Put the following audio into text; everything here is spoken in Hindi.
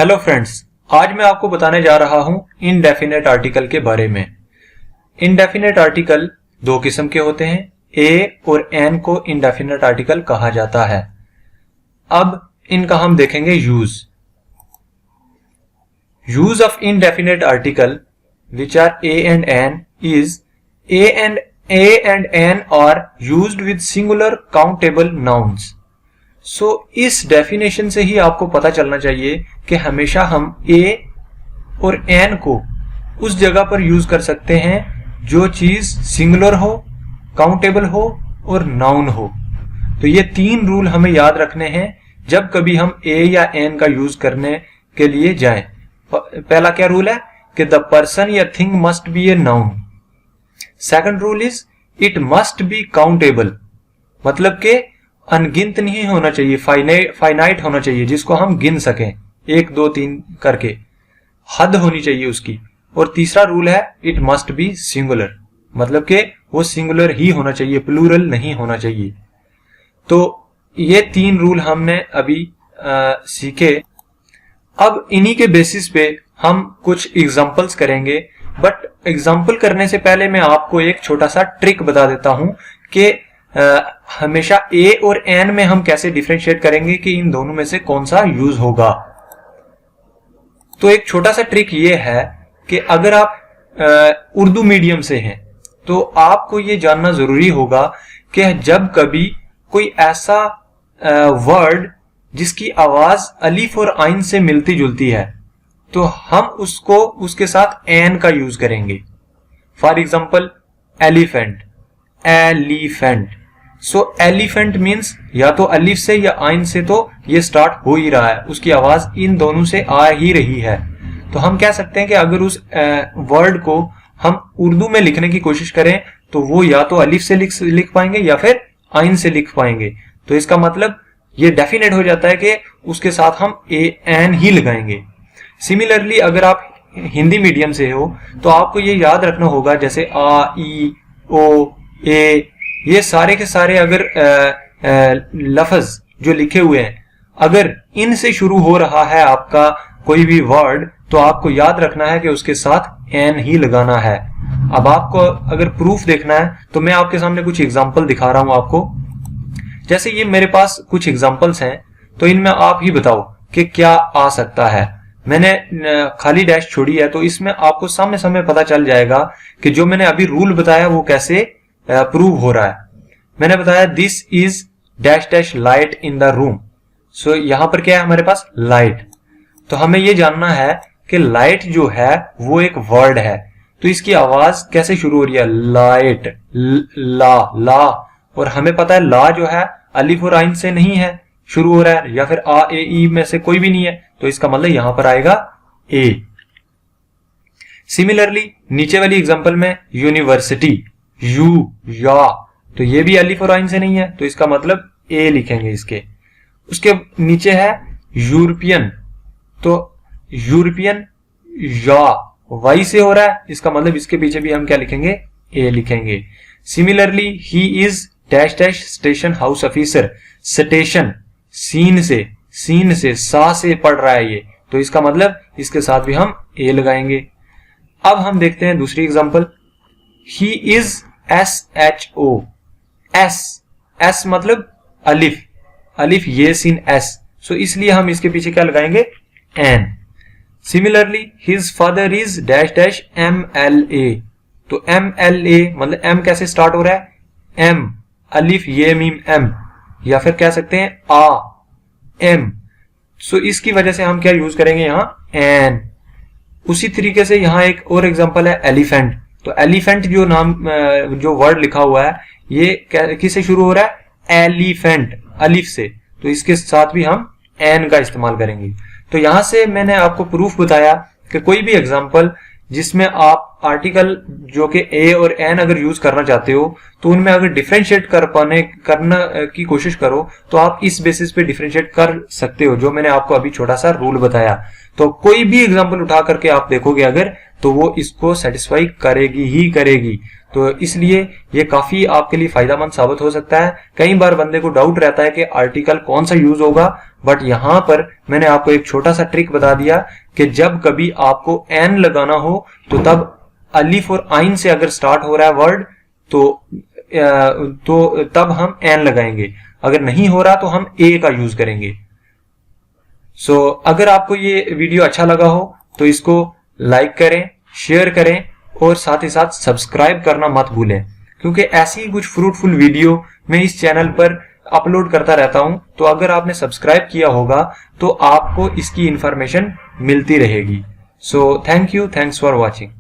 हेलो फ्रेंड्स, आज मैं आपको बताने जा रहा हूं इनडेफिनेट आर्टिकल के बारे में। इनडेफिनेट आर्टिकल दो किस्म के होते हैं। ए और एन को इनडेफिनेट आर्टिकल कहा जाता है। अब इनका हम देखेंगे use of indefinite article which are a and an is a and an are used with singular countable nouns. So इस डेफिनेशन से ही आपको पता चलना चाहिए कि हमेशा हम ए और एन को उस जगह पर यूज कर सकते हैं जो चीज सिंगुलर हो, काउंटेबल हो और नाउन हो। तो ये तीन रूल हमें याद रखने हैं जब कभी हम ए या एन का यूज करने के लिए जाएं। पहला क्या रूल है कि द पर्सन या thing must be a noun. Second rule is it must be countable, मतलब के अनगिनत नहीं होना चाहिए, फाइनाइट होना चाहिए, जिसको हम गिन सकें 1 2 3 करके, हद होनी चाहिए उसकी। और तीसरा रूल है इट मस्ट बी सिंगुलर, मतलब कि वो सिंगुलर ही होना चाहिए, प्लूरल नहीं होना चाहिए। तो ये तीन रूल हमने अभी सीखे। अब इन्हीं के बेसिस पे हम कुछ एग्जांपल्स करेंगे, बट एग्जांपल करने से पहले मैं आपको एक छोटा सा ट्रिक बता देता हूं कि हमेशा ए और एन में हम कैसे डिफरेंशिएट करेंगे कि इन दोनों में से कौन सा यूज होगा। तो एक छोटा सा ट्रिक ये है कि अगर आप उर्दू मीडियम से हैं तो आपको ये जानना जरूरी होगा कि जब कभी कोई ऐसा वर्ड जिसकी आवाज अलिफ और आइन से मिलती जुलती है तो हम उसको उसके साथ एन का यूज करेंगे। For example elephant, elephant. So elephant means या तो अलिफ से या आइन से तो ये स्टार्ट हो ही रहा है, उसकी आवाज इन दोनों से आ ही रही है। तो हम कह सकते हैं कि अगर उस वर्ड को हम उर्दू में लिखने की कोशिश करें तो वो या तो अलिफ से लिख पाएंगे या फिर आइन से लिख पाएंगे। तो इसका मतलब ये डेफिनेट हो जाता है कि उसके साथ हम एन ही लगाएंगे। सिमिलरली अगर आप हिंदी मीडियम से हो तो आपको ये याद रखना होगा, जैसे आ, ई, ओ, ए, ये सारे के सारे अगर लफ्ज जो लिखे हुए हैं अगर इनसे शुरू हो रहा है आपका कोई भी वर्ड तो आपको याद रखना है कि उसके साथ एन ही लगाना है। अब आपको अगर प्रूफ देखना है तो मैं आपके सामने कुछ एग्जांपल दिखा रहा हूं आपको। जैसे ये मेरे पास कुछ एग्जांपल्स हैं तो इनमें आप ही बताओ कि क्या आ सकता है। मैंने खाली डैश छोड़ी है तो इसमें आपको सामने सामने पता चल जाएगा कि जो मैंने अभी रूल बताया वो कैसे प्रूव हो रहा है। मैंने बताया this is dash dash light in the room. So यहां पर क्या है हमारे पास लाइट। तो हमें यह जानना है कि लाइट जो है वो एक वर्ड है तो इसकी आवाज कैसे शुरू हो रही है, लाइट, ला। और हमें पता है ला जो है अलिफ और आइन से नहीं है शुरू हो रहा है, या फिर आ ए ई में से कोई भी नहीं है, तो इसका मतलब यहां पर आएगा ए। सिमिलरली नीचे वाली एग्जांपल में यूनिवर्सिटी, यू, या, तो ये भी अलिफ और आइन से नहीं है तो इसका मतलब ए लिखेंगे इसके। उसके नीचे है यूरोपियन, तो यूरोपियन या वाई से हो रहा है, इसका मतलब इसके पीछे भी हम क्या लिखेंगे, ए लिखेंगे। Similarly he is dash dash station house officer, station सीन से सा से पढ़ रहा है ये, तो इसका मतलब इसके साथ भी हम ए लगाएंगे। अब हम देखते हैं दूसरी example, he is SHO, S मतलब अलिफ ये सीन एस, सो इसलिए हम इसके पीछे क्या लगाएंगे, an. Similarly his father is dash dash MLA, तो MLA मतलब एम कैसे स्टार्ट हो रहा है, एम अलिफ ये मीम एम, या फिर कह सकते हैं आ एम। सो इसकी वजह से हम क्या यूज करेंगे यहां, एन। उसी तरीके से यहां एक और एग्जांपल है एलिफेंट। तो एलिफेंट जो नाम जो वर्ड लिखा हुआ है ये किससे शुरू हो रहा है, एलिफेंट, अलिफ से, तो इसके साथ भी हम एन का इस्तेमाल करेंगे। तो यहां से मैंने आपको प्रूफ बताया कि कोई भी एग्जांपल जिसमें आप आर्टिकल जो कि ए और एन अगर यूज करना चाहते हो तो उनमें अगर डिफरेंशिएट करना की कोशिश करो तो आप इस बेसिस पे डिफरेंशिएट कर सकते हो, जो मैंने आपको अभी छोटा सा रूल बताया। तो कोई भी एग्जांपल उठा करके आप देखोगे अगर, तो वो इसको सेटिस्फाई करेगी ही करेगी। तो इसलिए ये काफी आपके लिए फायदेमंद साबित हो सकता है। कई बार बंदे को डाउट रहता है कि आर्टिकल कौन सा यूज होगा, बट यहां पर मैंने आपको एक छोटा सा ट्रिक बता दिया कि जब कभी आपको एन लगाना हो तो तब अलिफ और आइन से अगर स्टार्ट हो रहा है वर्ड तो तब हम एन लगाएंगे, अगर नहीं हो रहा तो हम ए का यूज करेंगे। अगर आपको ये वीडियो अच्छा लगा हो तो इसको लाइक करें, शेयर करें और साथ ही साथ सब्सक्राइब करना मत भूलें, क्योंकि ऐसी कुछ फ्रूटफुल वीडियो मैं इस चैनल पर अपलोड करता रहता हूं। तो अगर आपने सब्सक्राइब किया होगा तो आपको इसकी इंफॉर्मेशन मिलती रहेगी। Thank you, thanks for watching.